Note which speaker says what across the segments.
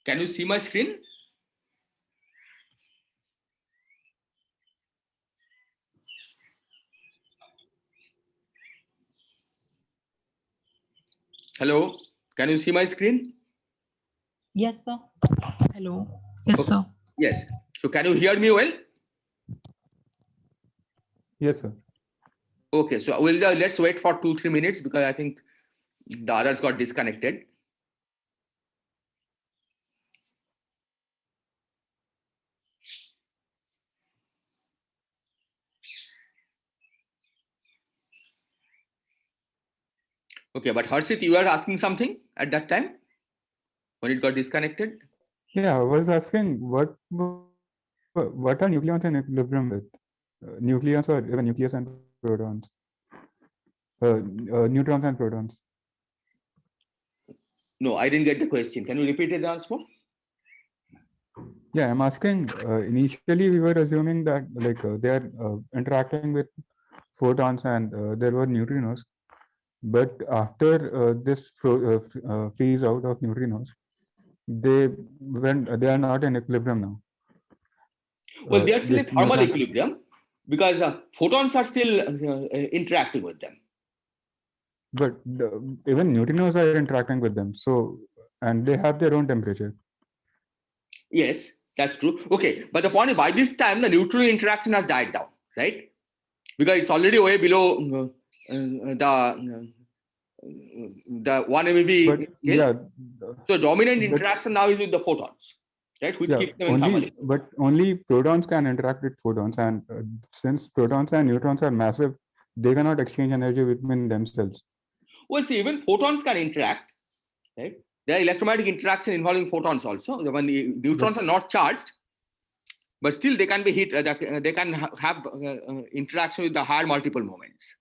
Speaker 1: Can you see my screen? Hello, can you see my screen?
Speaker 2: Yes, sir. Hello. Yes,
Speaker 1: Okay.
Speaker 2: sir.
Speaker 1: Yes. So can you hear me well?
Speaker 3: Yes, sir.
Speaker 1: Okay. So let's wait for 2-3 minutes because I think the others got disconnected. Okay, but Harshit, you were asking something at that time when it got disconnected?
Speaker 3: Yeah, I was asking what are nucleons in equilibrium with? Nucleons or even nucleus and protons? Neutrons and protons.
Speaker 1: No, I didn't get the question. Can you repeat it once more?
Speaker 3: Yeah, I'm asking. Initially, we were assuming that they are interacting with photons and there were neutrinos. But after this freeze out of neutrinos, they are not in equilibrium now.
Speaker 1: Well, they are still
Speaker 3: This
Speaker 1: in thermal
Speaker 3: neutron,
Speaker 1: equilibrium because photons are still interacting with them.
Speaker 3: but even neutrinos are interacting with them. So, and they have their own temperature.
Speaker 1: Yes, that's true. Okay, but the point is by this time the neutrino interaction has died down, right? Because it's already way below the 1 MeV
Speaker 3: But
Speaker 1: scale.
Speaker 3: yeah,
Speaker 1: So dominant
Speaker 3: but
Speaker 1: interaction now is with the photons, right? Which
Speaker 3: yeah,
Speaker 1: keeps them in thermal equilibrium.
Speaker 3: but only protons can interact with photons, and since protons and neutrons are massive, they cannot exchange energy between themselves.
Speaker 1: Well, see, even photons can interact, right? There are electromagnetic interaction involving photons also. When the neutrons are not charged, but still they can be hit. They can have interaction with the higher multiple moments.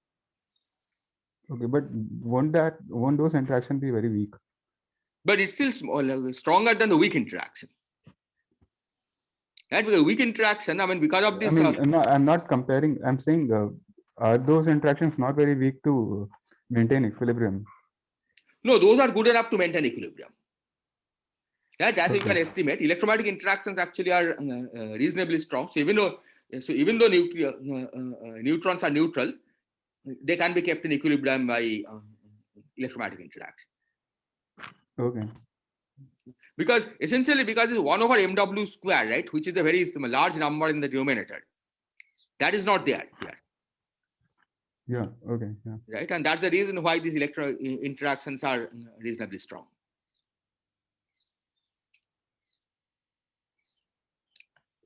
Speaker 3: Okay, but won't those interactions be very weak?
Speaker 1: But it's still stronger than the weak interaction, right? Because weak interaction, I mean, because of this.
Speaker 3: No, I'm not comparing. I'm saying, are those interactions not very weak to maintain equilibrium?
Speaker 1: No, those are good enough to maintain equilibrium. Right? As you
Speaker 3: Okay.
Speaker 1: can estimate, electromagnetic interactions actually are reasonably strong. So even though neutrons are neutral, they can be kept in equilibrium by electromagnetic interaction.
Speaker 3: Okay.
Speaker 1: Because essentially, because it's 1 over mw square, right, which is a very large number in the denominator, that is not there here.
Speaker 3: Yeah. Okay. Yeah.
Speaker 1: Right, and that's the reason why these interactions are reasonably strong.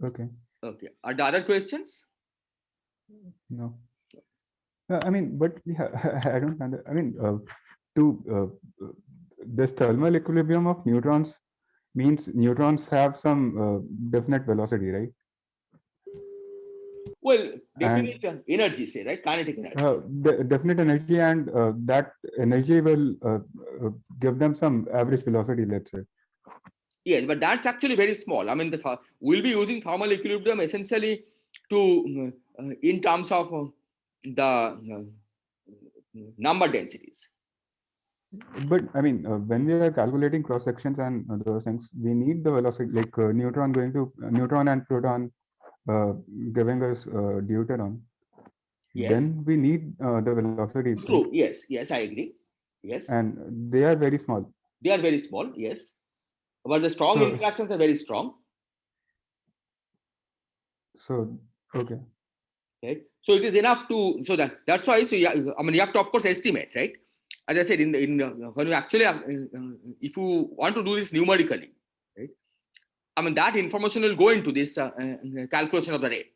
Speaker 3: Okay.
Speaker 1: Okay. Are the other questions?
Speaker 3: No. I mean, but yeah, I don't understand. I mean, this thermal equilibrium of neutrons means neutrons have some definite velocity, right?
Speaker 1: Well,
Speaker 3: And
Speaker 1: definite energy, say, right? Kinetic energy.
Speaker 3: definite energy, and that energy will give them some average velocity, let's say.
Speaker 1: Yes, but that's actually very small. I mean, we'll be using thermal equilibrium essentially to in terms of the number densities.
Speaker 3: But I mean, when we are calculating cross sections and those things, we need the velocity, like neutron and proton giving us deuteron.
Speaker 1: Yes.
Speaker 3: Then we need the velocities. Right?
Speaker 1: True. Yes. Yes, I agree. Yes.
Speaker 3: And they are very small.
Speaker 1: They are very small. Yes. But the strong interactions are very strong.
Speaker 3: So, okay.
Speaker 1: Right. So it is enough to, so that's why, so yeah, I mean, you have to, of course, estimate, right? As I said, when you actually, if you want to do this numerically, right? I mean, that information will go into this calculation of the rate.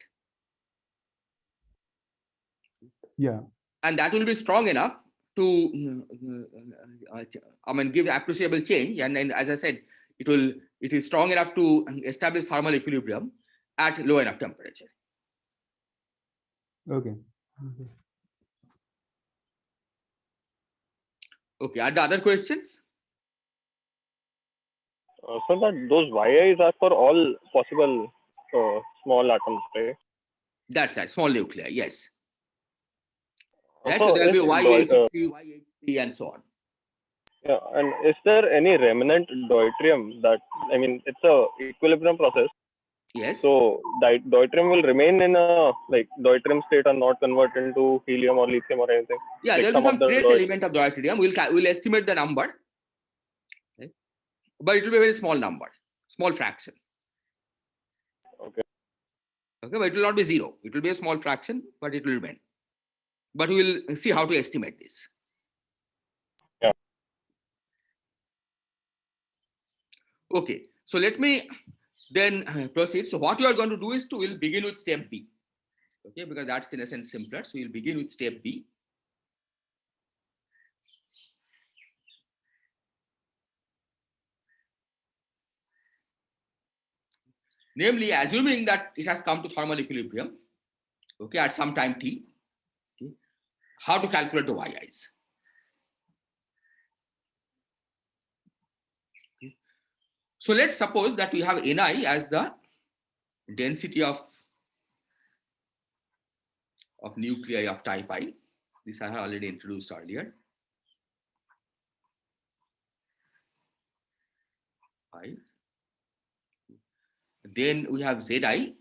Speaker 3: Yeah.
Speaker 1: And that will be strong enough to, I mean, give appreciable change. And then, as I said, it is strong enough to establish thermal equilibrium at low enough temperature.
Speaker 3: Okay.
Speaker 1: Okay. Are the other questions?
Speaker 4: So that those YIs are for all possible small atoms, right?
Speaker 1: That's right. Small nuclei. Yes. Right.
Speaker 4: So
Speaker 1: So there will be
Speaker 4: is
Speaker 1: YHP, YHP, and so on.
Speaker 4: Yeah, and is there any remnant deuterium that, I mean, it's a equilibrium process.
Speaker 1: Yes.
Speaker 4: So deuterium will remain in a like deuterium state and not convert into helium or lithium or anything.
Speaker 1: Yeah,
Speaker 4: Like
Speaker 1: there will be
Speaker 4: some of
Speaker 1: some
Speaker 4: the
Speaker 1: trace element of deuterium. We'll estimate the number, right? But it will be a very small number, small fraction.
Speaker 4: Okay.
Speaker 1: Okay, but it will not be zero. It will be a small fraction, but it will remain. But we will see how to estimate this.
Speaker 4: Yeah.
Speaker 1: Okay, so let me then proceed. So what you are going to do is we'll begin with step B. Okay, because that's in a sense simpler. So we'll begin with step B. Namely, assuming that it has come to thermal equilibrium, okay, at some time t, okay, how to calculate the yi's. Okay. So let's suppose that we have Ni as the density of nuclei of type I. This I have already introduced earlier. I. Then we have Zi,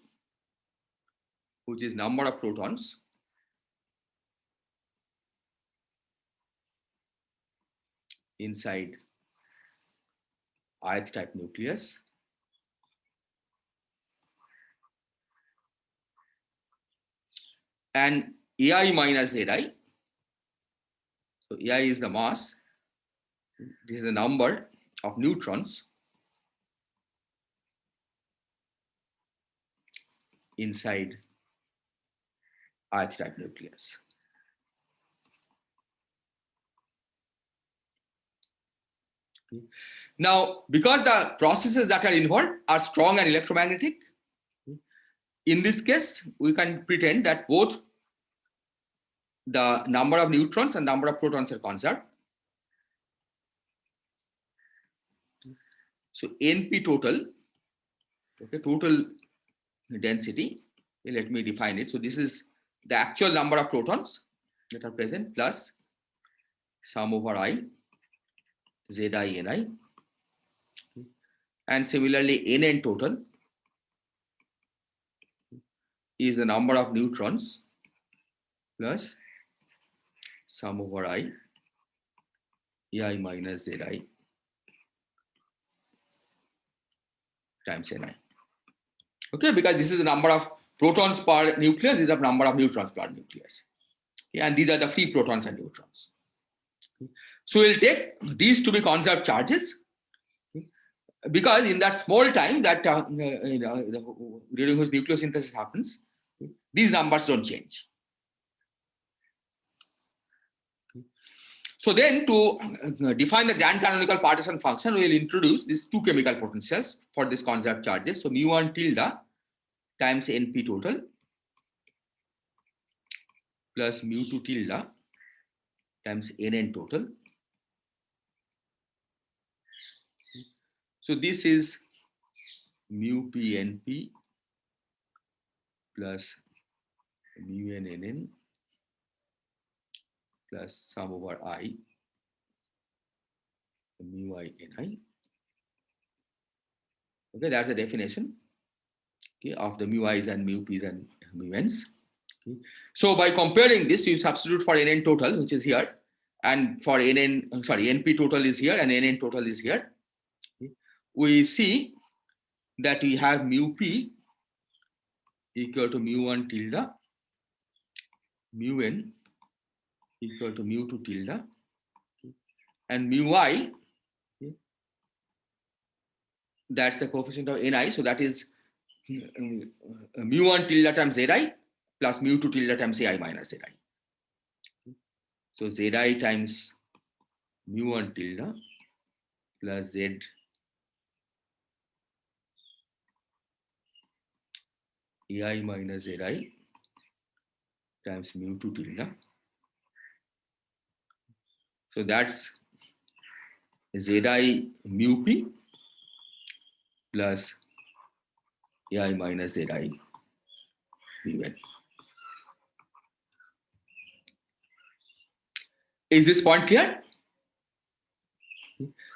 Speaker 1: which is number of protons inside ith type nucleus. And Ai minus Zi. So Ai is the mass. This is the number of neutrons inside ith type nucleus. Now, because the processes that are involved are strong and electromagnetic, in this case, we can pretend that both the number of neutrons and number of protons are conserved. So NP total, okay, total density, okay, let me define it. So this is the actual number of protons that are present plus sum over I, Zi Ni. And similarly, Nn total is the number of neutrons plus sum over I, Ei minus Zi times Ni. Okay, because this is the number of protons per nucleus, this is the number of neutrons per nucleus. Okay, and these are the free protons and neutrons. Okay. So we'll take these to be conserved charges, okay, because in that small time that during which nucleosynthesis happens, okay, these numbers don't change. So then to define the grand canonical partition function, we will introduce these two chemical potentials for these conserved charges. So mu1 tilde times NP total plus mu2 tilde times Nn total. So this is mu p NP plus mu n Nn plus sum over I mu I Ni. Okay, that's the definition, okay, of the mu i's and mu p's and mu n's. Okay. So by comparing this, you substitute for Nn total, which is here, and for NP total is here and Nn total is here. Okay. We see that we have mu p equal to mu1 tilde, mu n equal to mu2 tilde, and mu I, okay, that's the coefficient of Ni. So that is mu1 tilde times Zi plus mu2 tilde times Ci minus Zi. So Zi times mu1 tilde plus Z Ai minus Zi times mu2 tilde. So that's Zi mu p plus Ai minus Zi mu n. Is this point clear?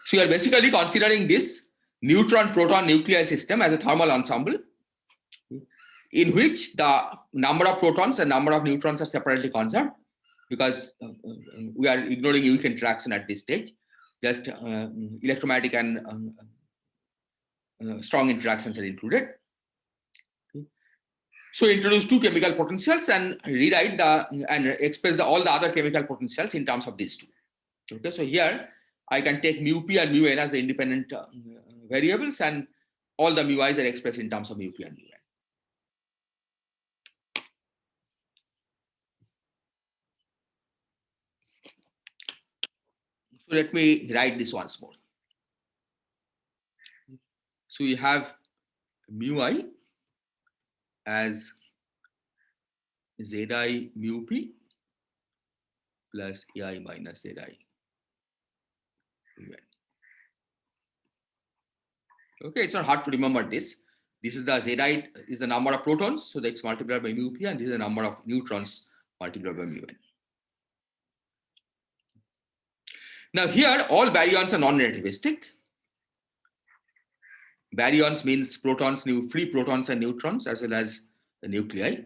Speaker 1: So you are basically considering this neutron-proton nuclei system as a thermal ensemble in which the number of protons and number of neutrons are separately conserved, because we are ignoring weak interaction at this stage. Just electromagnetic and strong interactions are included. So introduce two chemical potentials and rewrite and express all the other chemical potentials in terms of these two. Okay, so here I can take mu p and mu n as the independent variables, and all the mu i's are expressed in terms of mu p and mu n. So let me write this once more. So we have mu I as Zi mu p plus Ai minus Zi mu n. Okay, it's not hard to remember this. This is the Zi is the number of protons, so that's multiplied by mu p, and this is the number of neutrons multiplied by mu n. Now here all baryons are non-relativistic. Baryons means protons, free protons and neutrons, as well as the nuclei.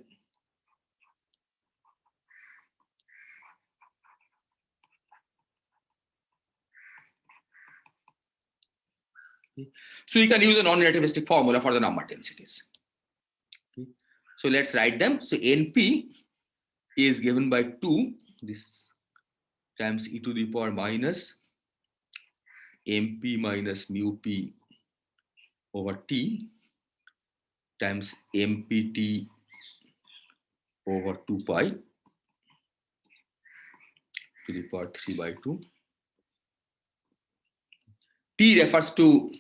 Speaker 1: So you can use a non-relativistic formula for the number densities. So let's write them. So NP is given by 2, this times e to the power minus MP minus mu p over T times MPT over 2 pi to the power 3 by 2. T refers to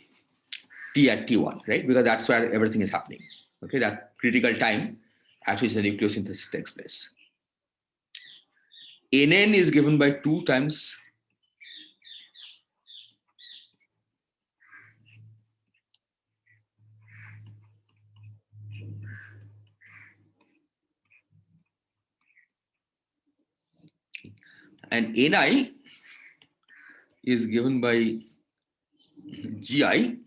Speaker 1: T at T1, right? Because that's where everything is happening. Okay, that critical time at which the nucleosynthesis takes place. NN is given by 2 times and Ni is given by Gi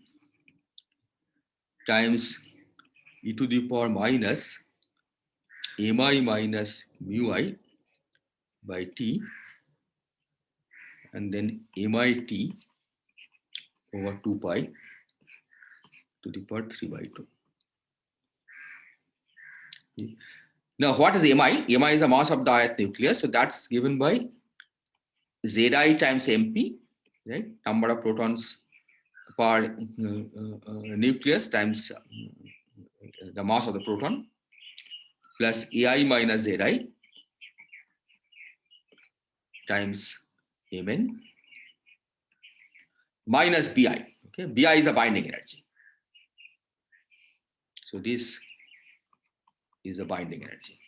Speaker 1: times e to the power minus Mi minus mu I by T, and then MIT over 2 pi to the power 3 by 2. Now what is Mi? Mi is the mass of the ith nucleus, so that's given by Zi times MP, right? Number of protons per nucleus times the mass of the proton, plus Ai minus Zi times Mn minus Bi. Okay, Bi is a binding energy. So this is a binding energy.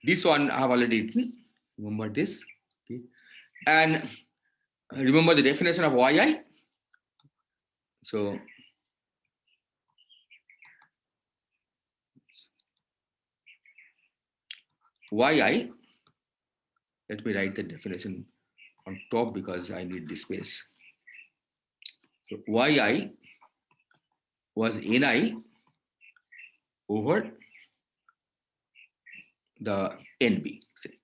Speaker 1: This one I have already written. Remember this. Okay. And remember the definition of Yi. So Yi, let me write the definition on top because I need this space. So Yi was Ni over the NB, say,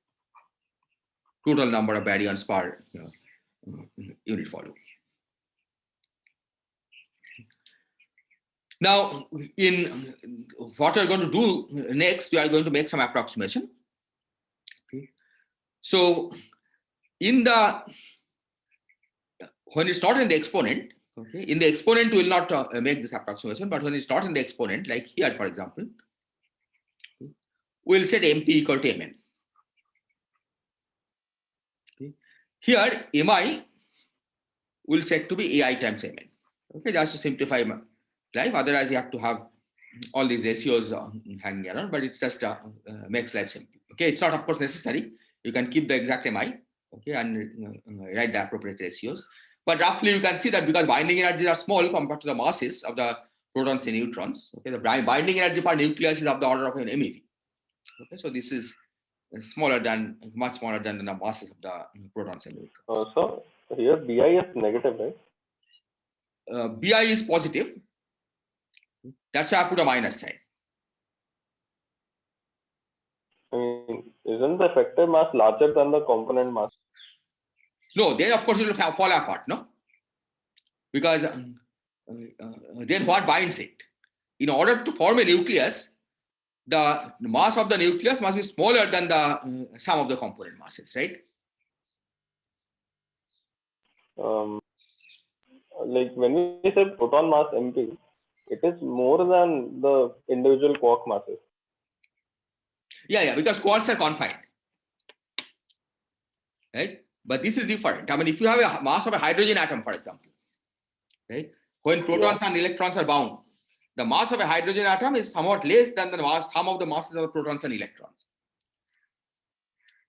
Speaker 1: total number of baryons per unit volume. Now, in what we are going to do next, we are going to make some approximation. Okay. So, when it's not in the exponent, okay, in the exponent we will not make this approximation, but when it's not in the exponent, like here, for example, okay, we'll set MP equal to Mn. Okay. Here, Mi will set to be Ai times Mn. Okay, just to simplify my life. Otherwise, you have to have all these ratios hanging around, but it's just makes life simple. Okay, it's not of course necessary. You can keep the exact Mi, okay, and write the appropriate ratios. But roughly, you can see that because binding energies are small compared to the masses of the protons and neutrons, okay, the binding energy per nucleus is of the order of an MeV. Okay, so this is much smaller than the masses of the protons and neutrons.
Speaker 4: So here Bi is negative, right?
Speaker 1: Bi is positive. That's why I put a minus sign.
Speaker 4: I mean, isn't the effective mass larger than the component mass?
Speaker 1: No, then of course it will fall apart, no? Because then what binds it? In order to form a nucleus, the mass of the nucleus must be smaller than the sum of the component masses, right?
Speaker 4: Like when we say proton mass MP, it is more than the individual quark masses.
Speaker 1: Yeah, because quarks are confined, right? But this is different. I mean, if you have a mass of a hydrogen atom, for example, right? When protons and electrons are bound, the mass of a hydrogen atom is somewhat less than the sum of the masses of the protons and electrons.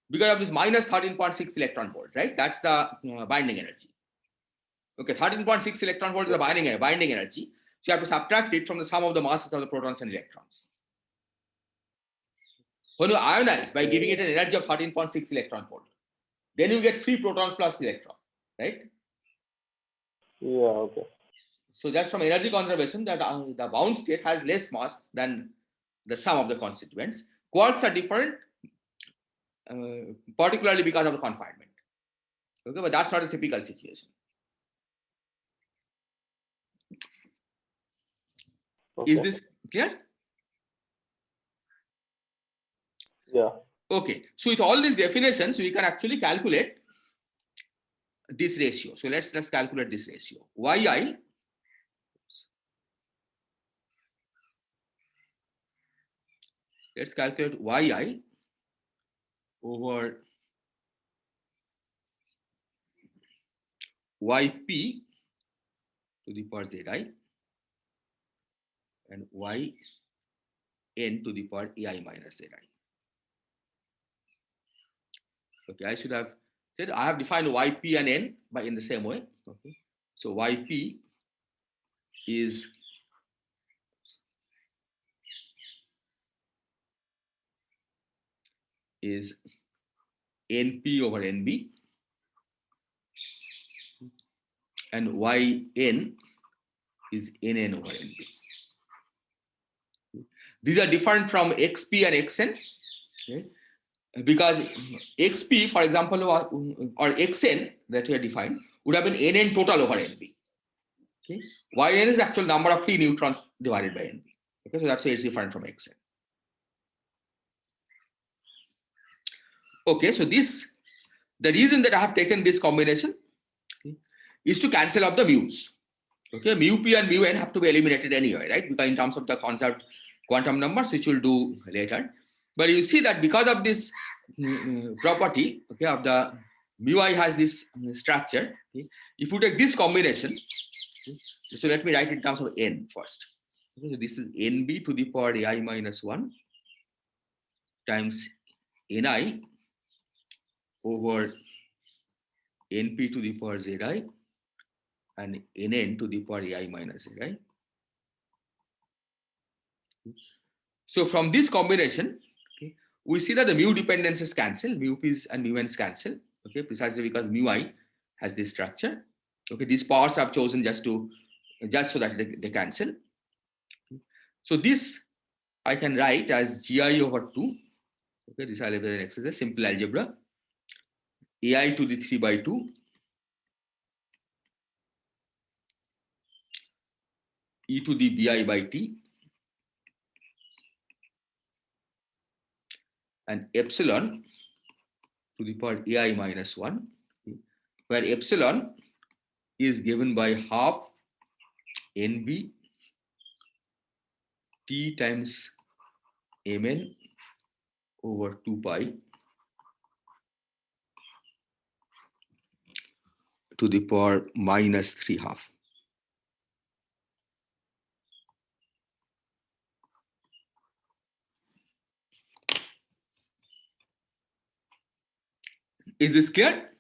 Speaker 1: Because of this minus 13.6 electron volt, right? That's the binding energy. Okay, 13.6 electron volt is the binding energy. So you have to subtract it from the sum of the masses of the protons and electrons. When you ionize by giving it an energy of 13.6 electron volt, then you get free protons plus electron, right?
Speaker 4: Yeah, okay.
Speaker 1: So just from energy conservation, that the bound state has less mass than the sum of the constituents. Quarks are different, particularly because of the confinement. Okay, but that's not a typical situation.
Speaker 4: Okay.
Speaker 1: Is this clear?
Speaker 4: Yeah.
Speaker 1: Okay, so with all these definitions, we can actually calculate this ratio. So let's calculate this ratio. Yi let's calculate Yi over Yp to the power Zi and Yn to the power Ai minus Zi. Okay, I should have said I have defined Yp and N by in the same way. Okay, so Yp is Np over Nb, and Yn is Nn over Nb. These are different from Xp and Xn, okay? Because Xp, for example, or Xn that we have defined would have been Nn total over Nb. Okay, Yn is actual number of free neutrons divided by Nb. Okay, so that's why it's different from Xn. Okay, so the reason that I have taken this combination, okay, is to cancel out the mu's. Okay, mu p and mu n have to be eliminated anyway, right? Because in terms of the conserved quantum numbers, which we'll do later. But you see that because of this property, okay, of the mu I has this structure. Okay, if you take this combination, okay, so let me write it in terms of n first. Okay, so this is nb to the power ai minus 1 times ni over np to the power zi and nn to the power ai minus zi. So from this combination, okay, we see that the mu dependencies cancel, mu p's and mu n's cancel, okay, precisely because mu I has this structure. Okay, these powers I've chosen just so that they cancel. Okay. So this I can write as gi over 2. Okay, this I'll leave as an exercise, simple algebra. Ai to the 3 by 2 e to the bi by t and epsilon to the power ai minus 1, where epsilon is given by half nb t times mn over 2 pi to the power minus 3/2. Is this clear?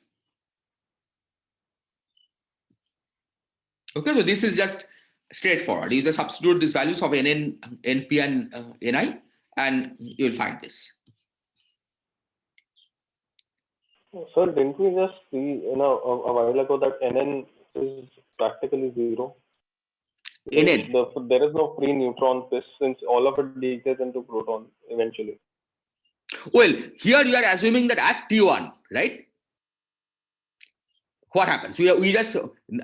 Speaker 1: Okay, so this is just straightforward. You just substitute these values of nn, np, and ni, and you will find this.
Speaker 4: Sir, didn't we just see a while ago that NN is practically zero?
Speaker 1: NN.
Speaker 4: There is no free neutron since all of it decays into proton eventually.
Speaker 1: Well, here you are assuming that at T1, right? What happens? We just,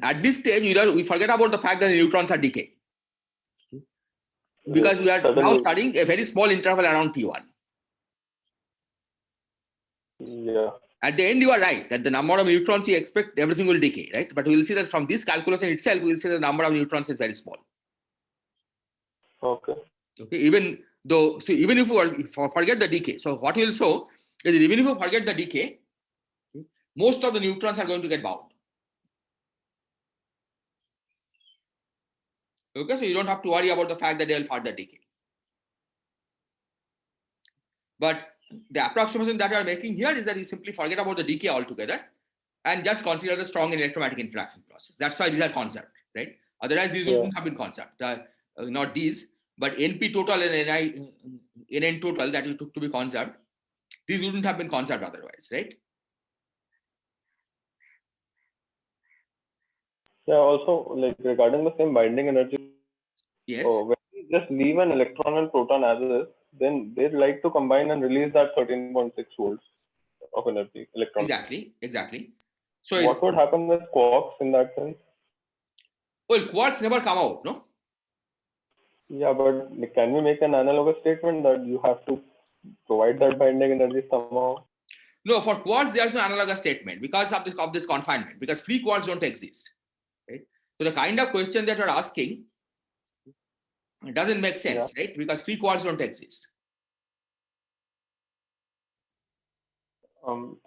Speaker 1: at this stage, we forget about the fact that neutrons are decaying. Because we are now
Speaker 4: Suddenly,
Speaker 1: studying a very small interval around T1.
Speaker 4: yeah.
Speaker 1: At the end, you are right that the number of neutrons you expect, everything will decay, right? But we will see that from this calculation itself, we will see the number of neutrons is very small.
Speaker 4: Okay.
Speaker 1: Okay, even though, so even if we forget the decay, so what we will show is that even if you forget the decay, most of the neutrons are going to get bound. Okay, so you don't have to worry about the fact that they will further decay. But the approximation that we are making here is that you simply forget about the decay altogether and just consider the strong electromagnetic interaction process. That's why these are conserved, right? Otherwise, these wouldn't have been conserved. Not these, but NP total and NN total that you took to be conserved, these wouldn't have been conserved otherwise, right?
Speaker 4: Yeah, also, like regarding the same binding energy,
Speaker 1: Yes.
Speaker 4: when we just leave an electron and proton as is, then they'd like to combine and release that 13.6 volts of energy, electron.
Speaker 1: Exactly. So
Speaker 4: what would happen with quarks in that sense?
Speaker 1: Well, quarks never come out, no?
Speaker 4: Yeah, but can we make an analogous statement that you have to provide that binding energy somehow?
Speaker 1: No, for quarks, there's no analogous statement because of this confinement, because free quarks don't exist. Right? So the kind of question that you're asking doesn't make sense, right? Because free quarks don't exist.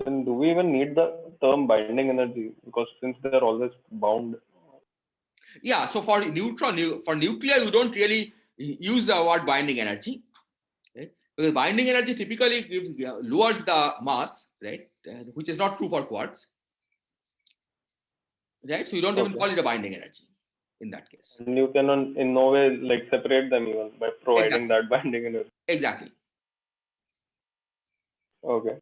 Speaker 4: Then do we even need the term binding energy? Because since they're always bound.
Speaker 1: Yeah, so for nuclear, you don't really use the word binding energy. Right? Because binding energy typically lowers the mass, right? Which is not true for quarks. Right? So you don't even call it a binding energy in that case.
Speaker 4: And you can in no way like separate them even by providing that binding energy.
Speaker 1: Exactly.
Speaker 4: Okay.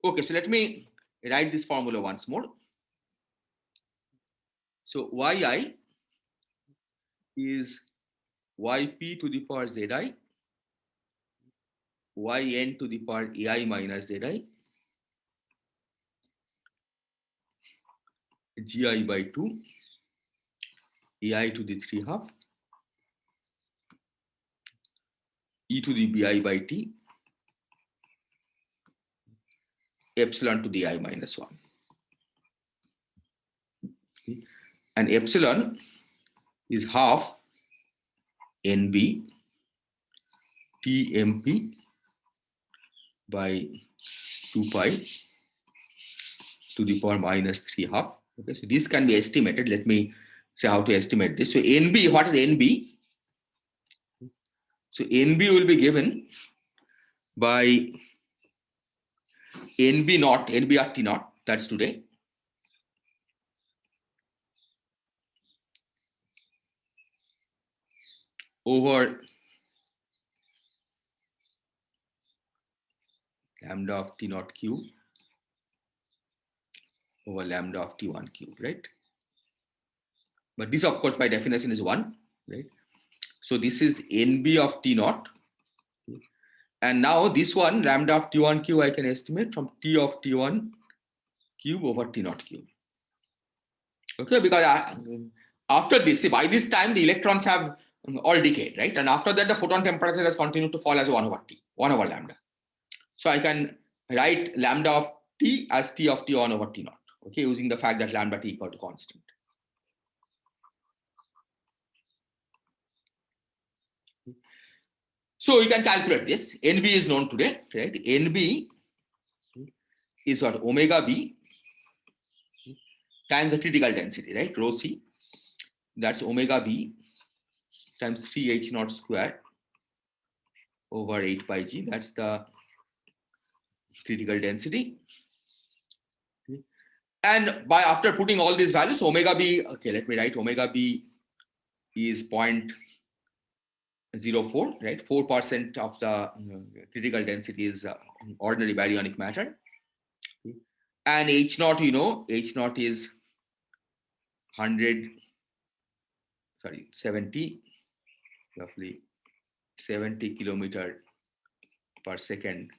Speaker 1: Okay, so let me write this formula once more. So yi is yp to the power zi, yn to the power ai minus zi, gi by 2, ai to the 3/2, e to the bi by t, epsilon to the I minus 1. And epsilon is half NB TMP by 2 pi to the power minus 3/2. Okay, so this can be estimated. Let me say how to estimate this. So NB, what is NB? So NB will be given by NB naught, NB at T naught, that's today. Over lambda of T naught cube over lambda of T1 cube, right? But this, of course, by definition is 1, right? So this is NB of T naught. And now this one, lambda of T1 cube, I can estimate from T of T1 cube over T naught cube. Okay, because after this, see, by this time, the electrons have all decayed, right? And after that, the photon temperature has continued to fall as 1 over T, 1 over lambda. So I can write lambda of T as T of T1 over T naught, okay, using the fact that lambda T equal to constant. So you can calculate this. NB is known today, right? NB is what? Omega B times the critical density, right? Rho C. That's omega B times 3h naught square over 8 pi g. That's the critical density. And by after putting all these values, omega B, okay, let me write omega B is 0.9 0.04, right? 4% of the critical density is ordinary baryonic matter. Okay. And H naught, you know, H naught is 70, roughly 70 kilometer per second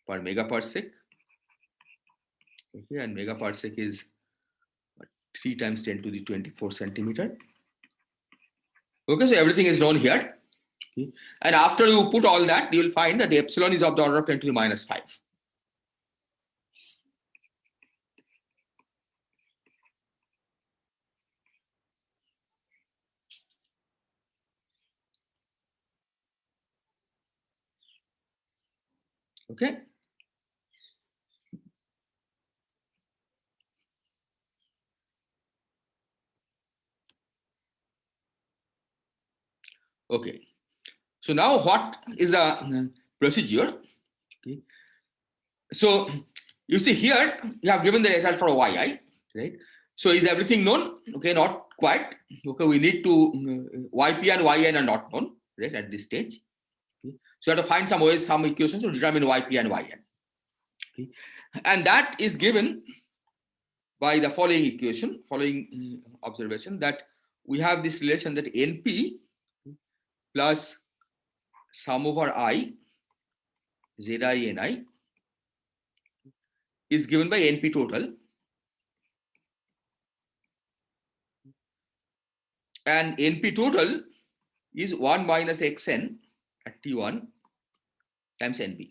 Speaker 1: per megaparsec. Okay, and megaparsec is 3 times 10 to the 24 centimeter. Okay, so everything is known here. Okay. And after you put all that, you will find that the epsilon is of the order of 10 to the minus 5. Okay. Okay. So now what is the procedure? Okay. So you see here, you have given the result for yi, right? So is everything known? Okay, not quite. Okay, we need to, yp and yn are not known, right, at this stage. Okay. So you have to find some ways, some equations to determine yp and yn. Okay. And that is given by the following equation, following observation, that we have this relation that np plus sum over I, zi ni, is given by np total, and np total is 1 minus xn at t1 times nb.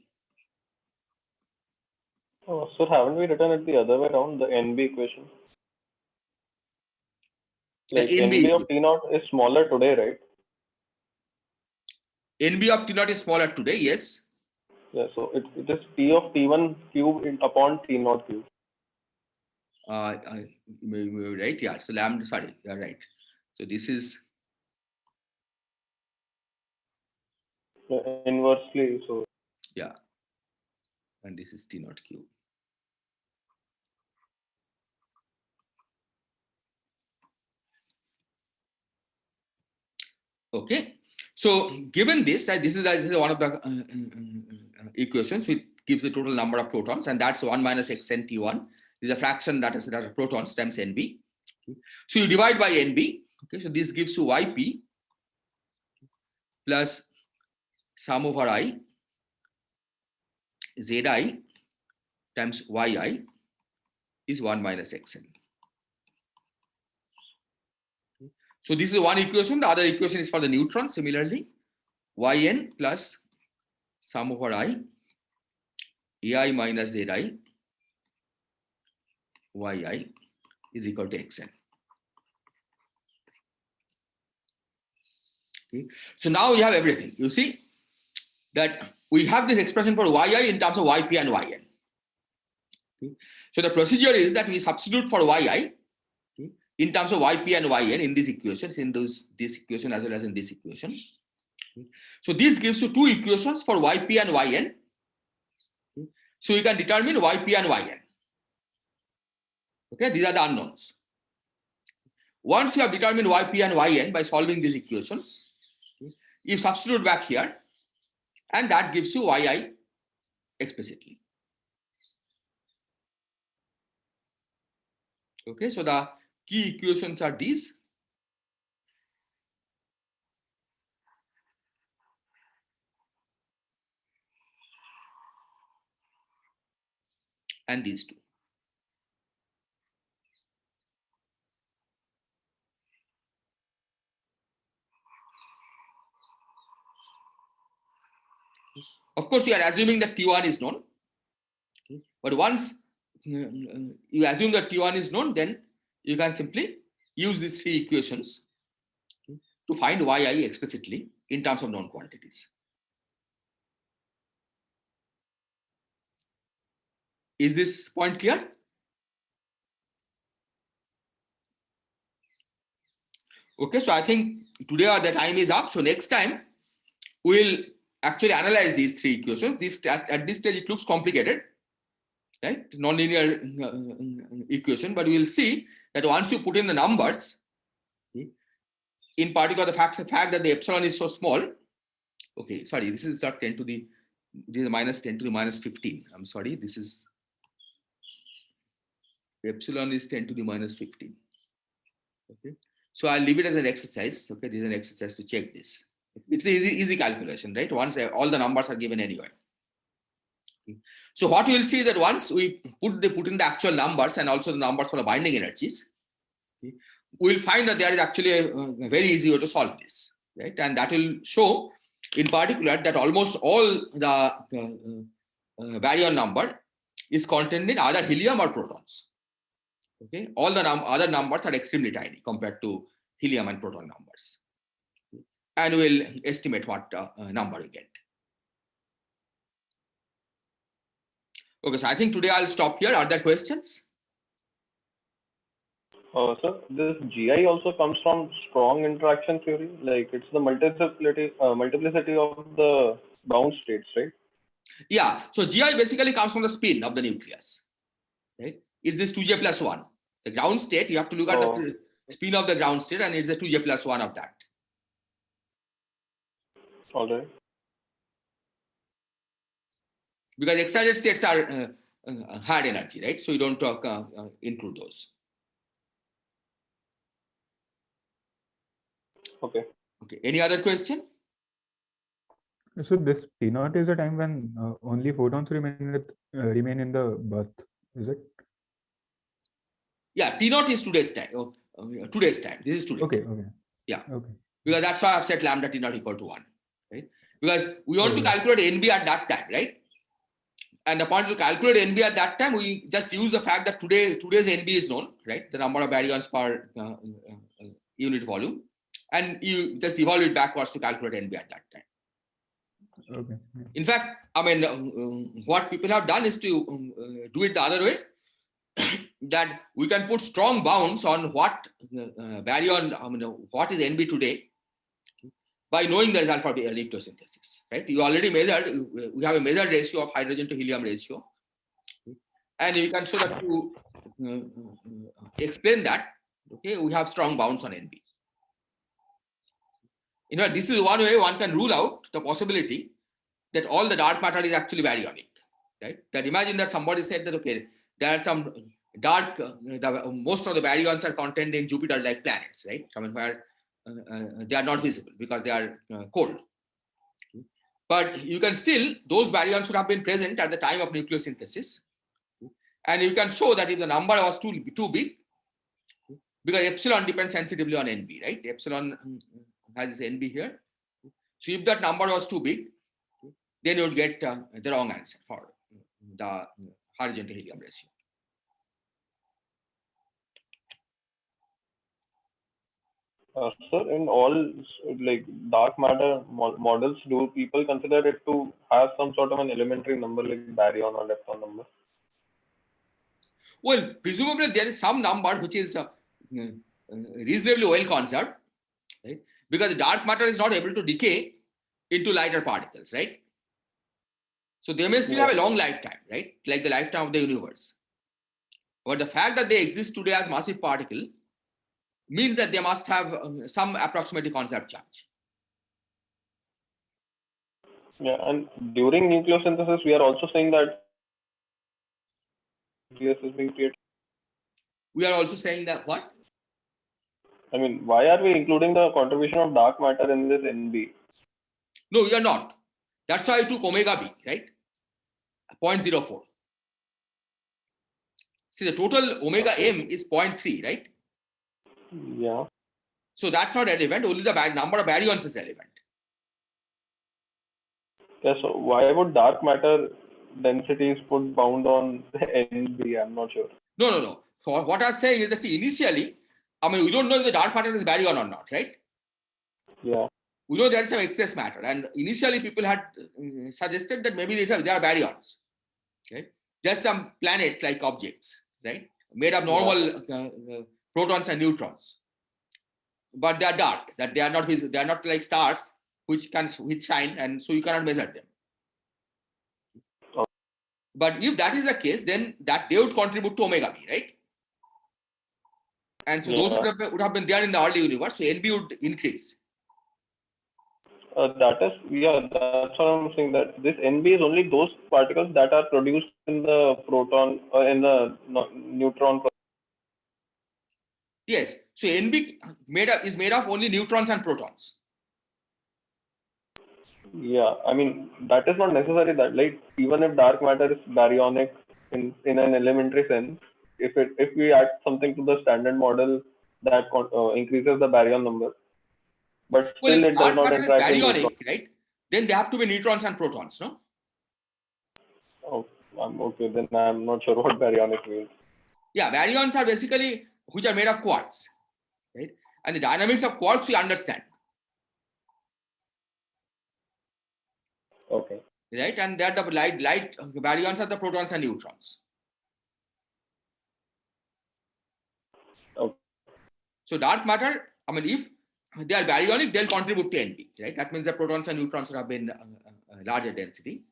Speaker 4: Oh, so haven't we written it the other way around, the NB equation? Like NB of T naught is smaller today, right?
Speaker 1: NB of T naught is smaller today, yes.
Speaker 4: Yeah, so it is P of T1 cube upon T naught cube.
Speaker 1: Right, yeah. So lambda, sorry, you're right. So this is
Speaker 4: Inversely, so
Speaker 1: yeah, and this is T naught cube. Okay, so given this, this is one of the equations which gives the total number of protons, and that's 1 minus xn t1 is a fraction that is protons times nb. Okay. So you divide by nb. Okay, so this gives you yp plus sum over I zi times yi is 1 minus xn. So this is one equation. The other equation is for the neutron. Similarly, yn plus sum over I ai minus zi yi is equal to xn. Okay. So now you have everything. You see that we have this expression for yi in terms of yp and yn. Okay. So the procedure is that we substitute for yi in terms of yp and yn in these equations, in this equation as well as in this equation. Okay. So this gives you two equations for yp and yn. Okay. So you can determine yp and yn. Okay, these are the unknowns. Once you have determined yp and yn by solving these equations, okay, you substitute back here, and that gives you yi explicitly. Okay, so the key equations are these. And these two. Of course, you are assuming that T1 is known. Okay. But once you assume that T1 is known, then you can simply use these three equations to find yi explicitly in terms of known quantities. Is this point clear? Okay, so I think today the time is up. So next time we'll actually analyze these three equations. At this stage it looks complicated, right? Nonlinear equation, but we'll see that once you put in the numbers, in particular the fact that the epsilon is so small, Okay, sorry, this is not 10 to the, this is minus 10 to the minus 15. I'm sorry, this is epsilon is 10 to the minus 15. Okay, so I'll leave it as an exercise. Okay, this is an exercise to check this. It's the easy calculation, right? Once all the numbers are given anyway. Okay. So what we will see is that once we put in the actual numbers and also the numbers for the binding energies, okay, we will find that there is actually a very easy way to solve this, right? And that will show in particular that almost all the baryon number is contained in either helium or protons. Okay, all the other numbers are extremely tiny compared to helium and proton numbers, and we'll estimate what number we get. Okay, so I think today I'll stop here. Are there questions?
Speaker 4: So this GI also comes from strong interaction theory, like it's the multiplicity of the bound states, right?
Speaker 1: Yeah, so GI basically comes from the spin of the nucleus, right? It's this 2J plus 1. The ground state, you have to look at the spin of the ground state, and it's the 2J plus 1 of that.
Speaker 4: All right.
Speaker 1: Because excited states are hard energy, right? So you don't include those.
Speaker 4: Okay.
Speaker 1: Okay. Any other question?
Speaker 3: So this T naught is a time when only photons remain in the bath, is it?
Speaker 1: Yeah, T naught is today's time. Today's time. This is today.
Speaker 3: Okay.
Speaker 1: Yeah.
Speaker 3: Okay.
Speaker 1: Because that's why I've set lambda T naught equal to 1, right? Because we want to calculate NB at that time, right? And the point to calculate NB at that time, we just use the fact that today's NB is known, right? The number of baryons per unit volume, and you just evolve it backwards to calculate NB at that time.
Speaker 3: Okay.
Speaker 1: In fact, I mean, what people have done is to do it the other way, that we can put strong bounds on what baryon, I mean, what is NB today, by knowing the result for the nucleosynthesis, right? You already measured, we have a measured ratio of hydrogen to helium ratio, and you can show that to explain that, okay, we have strong bounds on NB. In fact, this is one way one can rule out the possibility that all the dark matter is actually baryonic, right? That imagine that somebody said that, okay, there are some dark, most of the baryons are contained in Jupiter-like planets, right? I mean, where they are not visible because they are cold. But you can still, those baryons should have been present at the time of nucleosynthesis. And you can show that if the number was too big, because epsilon depends sensitively on NB, right? Epsilon has this NB here. So if that number was too big, then you would get the wrong answer for the hydrogen to helium ratio.
Speaker 4: Sir, in all like dark matter models, do people consider it to have some sort of an elementary number like baryon or lepton number?
Speaker 1: Well, presumably there is some number which is reasonably well conserved, right? Because the dark matter is not able to decay into lighter particles, right? So they may still have a long lifetime, right? Like the lifetime of the universe. But the fact that they exist today as massive particle means that they must have some approximately conserved charge.
Speaker 4: Yeah, and during nucleosynthesis, we are also saying that nucleus is being created.
Speaker 1: We are also saying that what?
Speaker 4: I mean, why are we including the contribution of dark matter in this NB?
Speaker 1: No, we are not. That's why I took omega b, right? 0.04. See, the total omega m is 0.3, right?
Speaker 4: Yeah.
Speaker 1: So that's not relevant. Only the number of baryons is relevant.
Speaker 4: Yeah. So why would dark matter densities put bound on NB? I'm not sure.
Speaker 1: No. So what I'm saying is that, see, initially, I mean, we don't know if the dark matter is baryon or not, right?
Speaker 4: Yeah.
Speaker 1: We know there is some excess matter, and initially people had suggested that maybe there are baryons, right? Just some planet-like objects, right? Made of normal protons and neutrons, but they are dark. That they are not visible. They are not like stars which shine, and so you cannot measure them.
Speaker 4: Okay.
Speaker 1: But if that is the case, then that they would contribute to omega b, right? And so those would have been there in the early universe. So NB would increase.
Speaker 4: That is, yeah, that's what I'm saying, that this NB is only those particles that are produced in the proton or in the neutron.
Speaker 1: Yes. So NB is made of only neutrons and protons.
Speaker 4: Yeah, I mean, that is not necessary that, like, even if dark matter is baryonic in an elementary sense, if we add something to the standard model that increases the baryon number, but
Speaker 1: Well,
Speaker 4: still
Speaker 1: if
Speaker 4: it does
Speaker 1: dark
Speaker 4: not
Speaker 1: matter is
Speaker 4: interact with neutron.
Speaker 1: baryonic, right? Then they have to be neutrons and protons, no?
Speaker 4: Oh, I'm okay, then I'm not sure what baryonic means.
Speaker 1: Yeah, baryons are basically which are made of quarks, right? And the dynamics of quarks we understand,
Speaker 4: Okay.
Speaker 1: right? And they're the light baryons are the protons and neutrons.
Speaker 4: Okay.
Speaker 1: So dark matter, I mean, if they are baryonic, they'll contribute to NB, right? That means the protons and neutrons will have been larger density.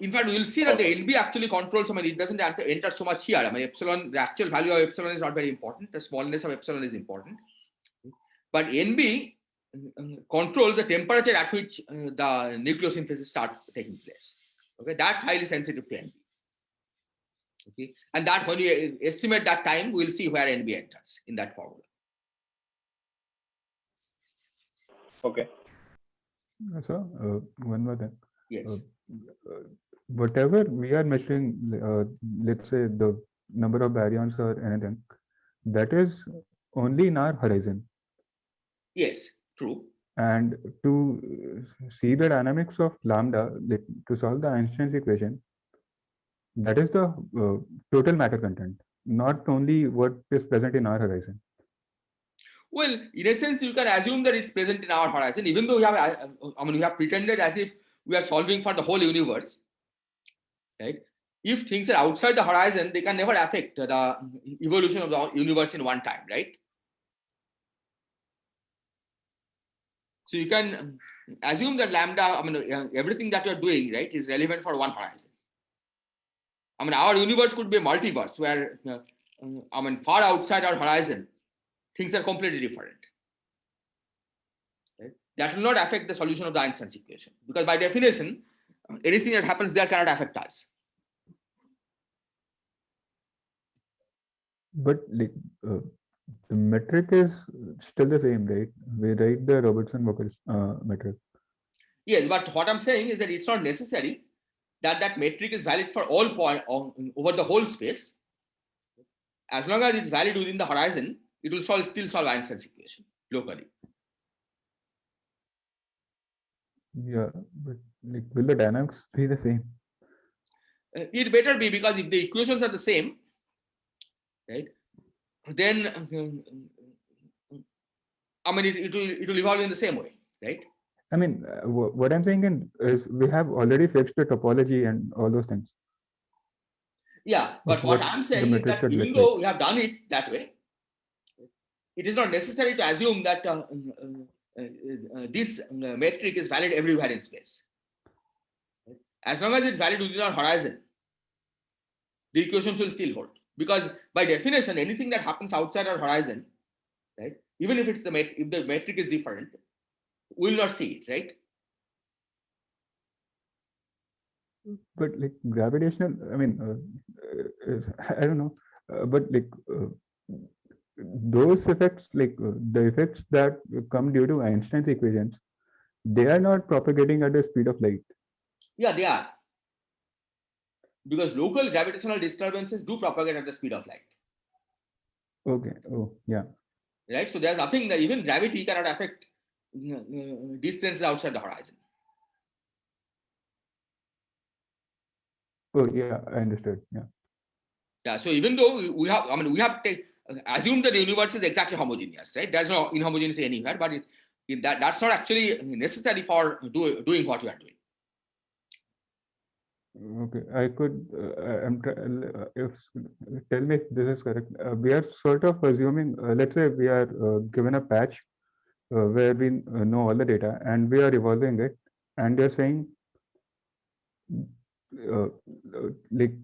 Speaker 1: In fact, we'll see that the NB actually controls, I mean, it doesn't enter so much here. I mean, epsilon, the actual value of epsilon is not very important. The smallness of epsilon is important. But NB controls the temperature at which the nucleosynthesis starts taking place. Okay, that's highly sensitive to NB. Okay, and that when you estimate that time, we'll see where NB enters in that formula.
Speaker 4: Okay.
Speaker 3: So one more thing.
Speaker 1: Yes.
Speaker 3: Whatever we are measuring, let's say the number of baryons or anything, that is only in our horizon.
Speaker 1: Yes, true.
Speaker 3: And to see the dynamics of lambda, to solve the Einstein's equation, that is the total matter content, not only what is present in our horizon.
Speaker 1: Well, in a sense, you can assume that it's present in our horizon, even though we have, I mean, we have pretended as if we are solving for the whole universe, right? If things are outside the horizon, they can never affect the evolution of the universe in one time, right? So you can assume that lambda, I mean, everything that you're doing, right, is relevant for one horizon. I mean, our universe could be a multiverse where, I mean, far outside our horizon, things are completely different. Right? That will not affect the solution of the Einstein's equation, because by definition, anything that happens there cannot affect us.
Speaker 3: But like the metric is still the same, right? We write the Robertson-Walker metric.
Speaker 1: Yes, but what I'm saying is that it's not necessary that that metric is valid for all points over the whole space. As long as it's valid within the horizon, it will still solve Einstein's equation locally.
Speaker 3: Yeah, but like, will the dynamics be the same?
Speaker 1: It better be, because if the equations are the same, right, then I mean it will evolve in the same way, right?
Speaker 3: I mean, what I'm saying is we have already fixed the topology and all those things.
Speaker 1: Yeah, but what I'm saying is that even though we have done it that way, it is not necessary to assume that this metric is valid everywhere in space. As long as it's valid within our horizon, the equations will still hold. Because by definition, anything that happens outside our horizon, right, even if it's if the metric is different, we'll not see it, right?
Speaker 3: But like gravitational, I mean, I don't know, but like those effects, like the effects that come due to Einstein's equations, they are not propagating at the speed of light.
Speaker 1: Yeah, they are. Because local gravitational disturbances do propagate at the speed of light.
Speaker 3: Okay. Oh, yeah.
Speaker 1: Right. So there's nothing that even gravity cannot affect distances outside the horizon.
Speaker 3: Oh, yeah. I understood. Yeah.
Speaker 1: Yeah. So even though we have, I mean, we have assumed that the universe is exactly homogeneous, right? There's no inhomogeneity anywhere, but that's not actually necessary for doing what we are doing.
Speaker 3: Okay, I could. If tell me if this is correct. We are sort of assuming. Let's say we are given a patch where we know all the data and we are evolving it, and you're saying like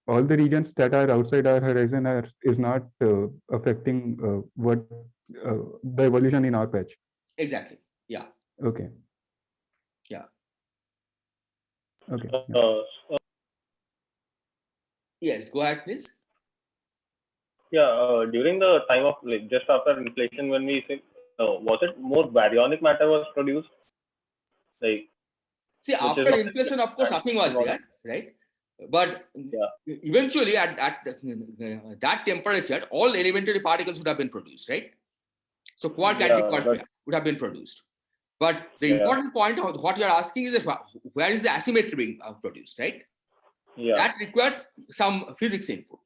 Speaker 3: all the regions that are outside our horizon is not affecting what the evolution in our patch.
Speaker 1: Exactly. Yeah.
Speaker 3: Okay.
Speaker 1: Yeah.
Speaker 3: Okay.
Speaker 1: Yes. Go ahead, please.
Speaker 4: During the time of like just after inflation, when we say, was it more baryonic matter was produced? Like,
Speaker 1: See,
Speaker 4: which is
Speaker 1: after
Speaker 4: not
Speaker 1: inflation, of course, nothing was there, right? But eventually, at that temperature, all elementary particles would have been produced, right? So quark antiquark pair would have been produced. But the important point of what you are asking is that where is the asymmetry being produced, right?
Speaker 4: Yeah.
Speaker 1: That requires some physics input.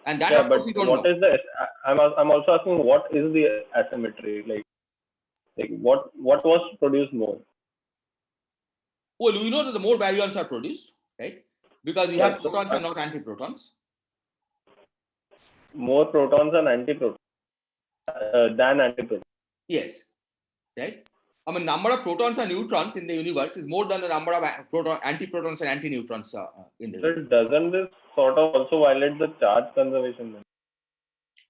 Speaker 1: And that,
Speaker 4: Yeah,
Speaker 1: of course,
Speaker 4: but
Speaker 1: you don't
Speaker 4: what
Speaker 1: know.
Speaker 4: is the? I'm also asking what is the asymmetry? Like what was produced more?
Speaker 1: Well, you know that the more baryons are produced, right? Because we have protons and not antiprotons.
Speaker 4: More protons and antiprotons than antiprotons.
Speaker 1: Yes, right? I mean, number of protons and neutrons in the universe is more than the number of antiprotons and antineutrons in the universe.
Speaker 4: So doesn't this sort of also violate the charge conservation then?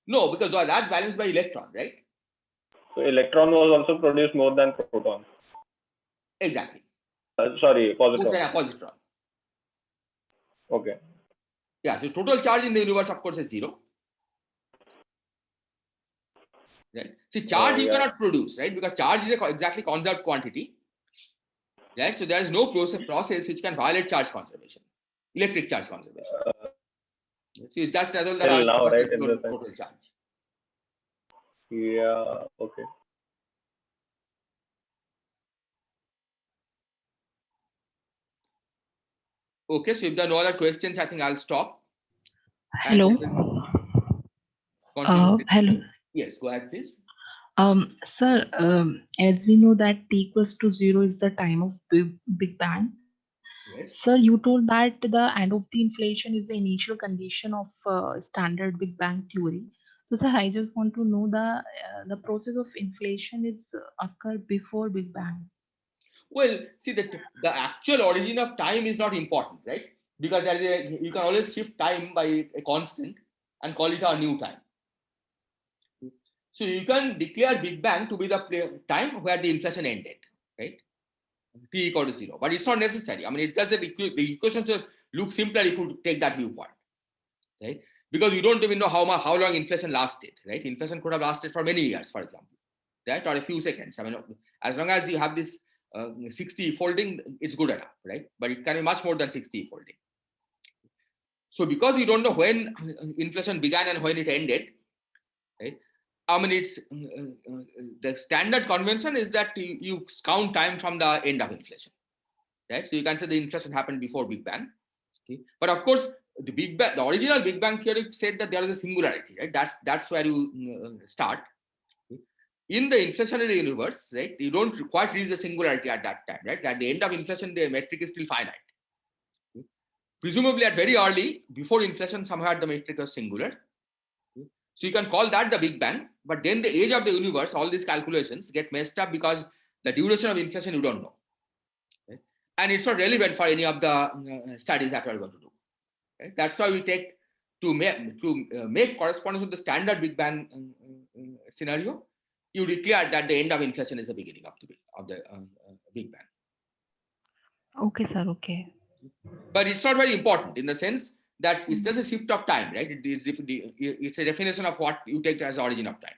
Speaker 1: No, because that's balanced by electron, right?
Speaker 4: So electron was also produced more than proton.
Speaker 1: Exactly.
Speaker 4: Sorry,
Speaker 1: More
Speaker 4: positron.
Speaker 1: than a positron.
Speaker 4: Okay.
Speaker 1: Yeah, so total charge in the universe, of course, is 0. Right? See, charge you cannot produce, right? Because charge is exactly conserved quantity. Right? So there is no process which can violate charge conservation, electric charge conservation. So it's just as well that
Speaker 4: Till now, right?
Speaker 1: total charge.
Speaker 4: Yeah. Okay.
Speaker 1: Okay, so if there are no other questions, I think I'll stop.
Speaker 2: Hello. Hello.
Speaker 1: Yes, go ahead, please.
Speaker 2: Sir, as we know that t equals to 0 is the time of Big Bang.
Speaker 1: Yes.
Speaker 2: Sir, you told that the end of the inflation is the initial condition of standard Big Bang theory. So, sir, I just want to know the process of inflation is occurred before Big Bang.
Speaker 1: Well, see, the actual origin of time is not important, right? Because there is you can always shift time by a constant and call it a new time. So you can declare Big Bang to be the time where the inflation ended, right? T equal to 0, but it's not necessary. I mean, it's just that the equations will look simpler if you take that viewpoint, right? Because you don't even know how long inflation lasted, right? Inflation could have lasted for many years, for example, right? Or a few seconds. I mean, as long as you have this 60 folding, it's good enough, right? But it can be much more than 60 folding. So because you don't know when inflation began and when it ended, right? I mean, it's the standard convention is that you count time from the end of inflation, right? So you can say the inflation happened before Big Bang. Okay? But of course, the original Big Bang theory said that there is a singularity, right? That's where you start. Okay? In the inflationary universe, right? You don't quite reach the singularity at that time, right? At the end of inflation, the metric is still finite. Okay? Presumably, at very early, before inflation, somehow the metric was singular. So you can call that the Big Bang, but then the age of the universe, all these calculations get messed up because the duration of inflation you don't know. Right? And it's not relevant for any of the studies that we're going to do. Right? That's why we take to make correspondence with the standard Big Bang scenario. You declare that the end of inflation is the beginning of the Big Bang.
Speaker 2: Okay, sir. Okay.
Speaker 1: But it's not very important in the sense that it's just a shift of time, right? It's a definition of what you take as origin of time.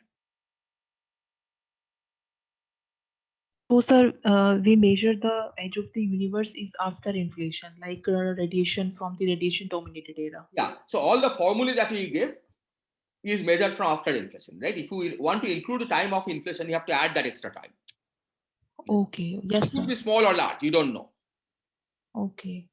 Speaker 2: So, sir, we measure the age of the universe is after inflation, like radiation from the radiation dominated era.
Speaker 1: Yeah. So all the formulae that we give is measured from after inflation, right? If you want to include the time of inflation, you have to add that extra time.
Speaker 2: Okay. Yes,
Speaker 1: It could
Speaker 2: sir.
Speaker 1: be small or large. You don't know.
Speaker 2: Okay.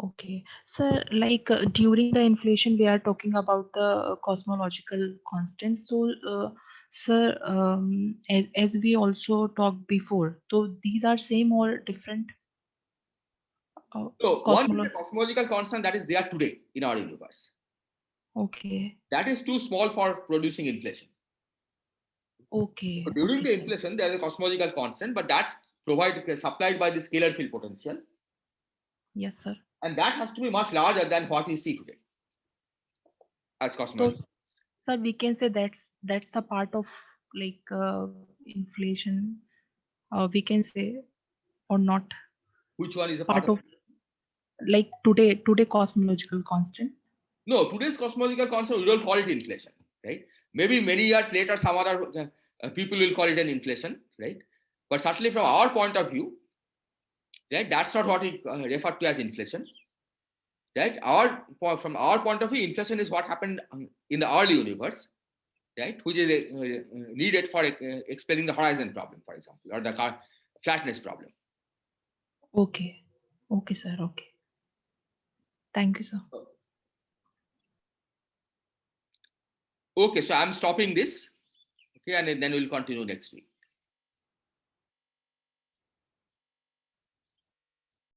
Speaker 2: Okay. Sir, like during the inflation, we are talking about the cosmological constant. So, sir, as we also talked before, so these are same or different?
Speaker 1: So one is the cosmological constant that is there today in our universe.
Speaker 2: Okay.
Speaker 1: That is too small for producing inflation.
Speaker 2: Okay.
Speaker 1: So during
Speaker 2: Okay,
Speaker 1: the inflation, there is a cosmological constant, but that's supplied by the scalar field potential.
Speaker 2: Yes, sir.
Speaker 1: And that has to be much larger than what we see today as cosmological.
Speaker 2: sir, we can say that's a part of like inflation, we can say, or not
Speaker 1: Which one is a part
Speaker 2: part of like today cosmological constant.
Speaker 1: No, today's cosmological constant, we don't call it inflation, right? Maybe many years later, some other people will call it an inflation, right? But certainly from our point of view, right, that's not what we refer to as inflation, right? From our point of view, inflation is what happened in the early universe, right? Which is needed for explaining the horizon problem, for example, or the flatness problem.
Speaker 2: Okay, okay, sir. Okay, thank you, sir.
Speaker 1: Okay, so I'm stopping this. Okay, and then we'll continue next week.